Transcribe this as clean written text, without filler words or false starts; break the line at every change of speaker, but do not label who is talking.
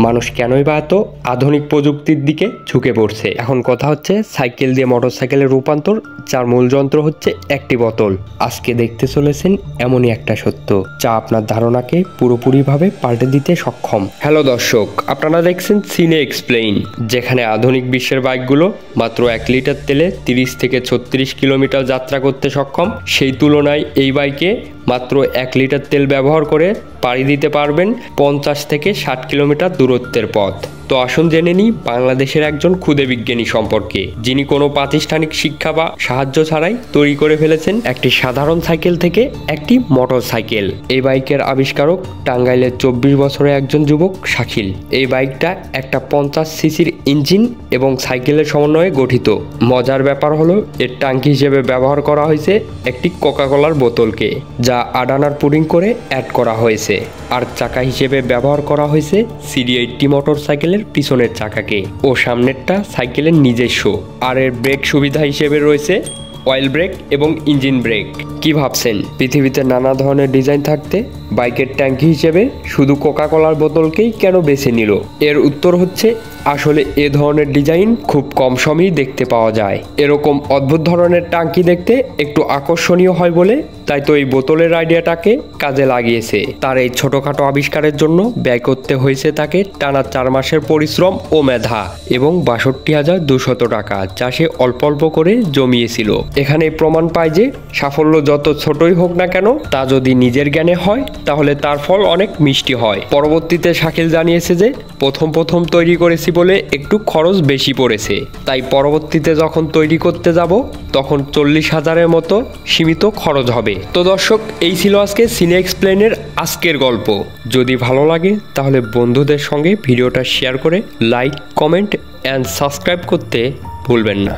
মানুষ কেনই বা এত আধুনিক প্রযুক্তির দিকে ঝুঁকে পড়ছে। এখন কথা হচ্ছে সাইকেল দিয়ে মোটরসাইকেলের রূপান্তর, যার মূল যন্ত্র হচ্ছে একটি বোতল। আজকে দেখতে চলেছেন এমনই একটা সত্য যা আপনার ধারণাকে পুরোপুরিভাবে পাল্টে দিতে সক্ষম। হ্যালো দর্শক, আপনারা দেখছেন সিনে এক্সপ্লেইন, যেখানে আধুনিক বিশ্বের বাইকগুলো মাত্র 1 লিটার তেলে 30 থেকে 36 কিলোমিটার যাত্রা করতে সক্ষম। সেই তুলনায় এই বাইকে মাত্র 1 লিটার তেল ব্যবহার করে পাড়ি দিতে পারবেন 50 থেকে 60 কিলোমিটার দূরত্বের পথ। তো আসুন জেনে নিই বাংলাদেশের একজন ক্ষুদে বিজ্ঞানী সম্পর্কে, যিনি কোনো প্রাতিষ্ঠানিক শিক্ষা বা সাহায্য ছাড়াই তৈরি করে ফেলেছেন একটি সাধারণ সাইকেল থেকে একটি মোটর সাইকেল। এই বাইকের আবিষ্কারক টাঙ্গাইলের 24 বছরের একজন যুবক শাকিল। এই বাইকটা একটা 50 সিসির ইঞ্জিন এবং সাইকেলের সমন্বয়ে গঠিত। মজার ব্যাপার হলো এর ট্যাঙ্কি হিসেবে ব্যবহার করা হয়েছে একটি কোকাকোলার বোতলকে, যা আডানার পুডিং করে অ্যাড করা হয়েছে। আর চাকা হিসেবে ব্যবহার করা হয়েছে CD80 মোটর সাইকেলের পিছনের চাকাকে ও সামনেরটা সাইকেলের নিজস্ব। আর এর ব্রেক সুবিধা হিসেবে রয়েছে অয়েল ব্রেক এবং ইঞ্জিন ব্রেক। কি ভাবছেন, পৃথিবীতে নানা ধরনের ডিজাইন থাকতে বাইকের ট্যাঙ্কি হিসেবে শুধু কোকাকোলার বোতলকেই কেন বেছে নিল? এর উত্তর হচ্ছে আসলে এ ধরনের ডিজাইন খুব কম সময়ই দেখতে পাওয়া যায়। এরকম অদ্ভুত ধরনের ট্যাঙ্কি দেখতে একটু আকর্ষণীয় হয় বলে তাই তো এই বোতলের আইডিয়াটাকে কাজে লাগিয়েছে। তার এই ছোটখাটো আবিষ্কারের জন্য ব্যয় করতে হয়েছে তাকে টানা 4 মাসের পরিশ্রম ও মেধা এবং 62,200 টাকা, যা সে অল্প অল্প করে জমিয়েছিল। এখানে প্রমাণ পায় যে সাফল্য যত ছোটই হোক না কেন, তা যদি নিজের জ্ঞানে হয় তাহলে তার ফল অনেক মিষ্টি হয়। পরবর্তীতে শাকিল জানিয়েছে যে প্রথম তৈরি করেছি বলে একটু খরচ বেশি পড়েছে, তাই পরবর্তীতে যখন তৈরি করতে যাব তখন 40,000-এর মতো সীমিত খরচ হবে। তো দর্শক, এই ছিল আজকে সিনে এক্সপ্লেনের আজকের গল্প। যদি ভালো লাগে তাহলে বন্ধুদের সঙ্গে ভিডিওটা শেয়ার করে লাইক, কমেন্ট অ্যান্ড সাবস্ক্রাইব করতে ভুলবেন না।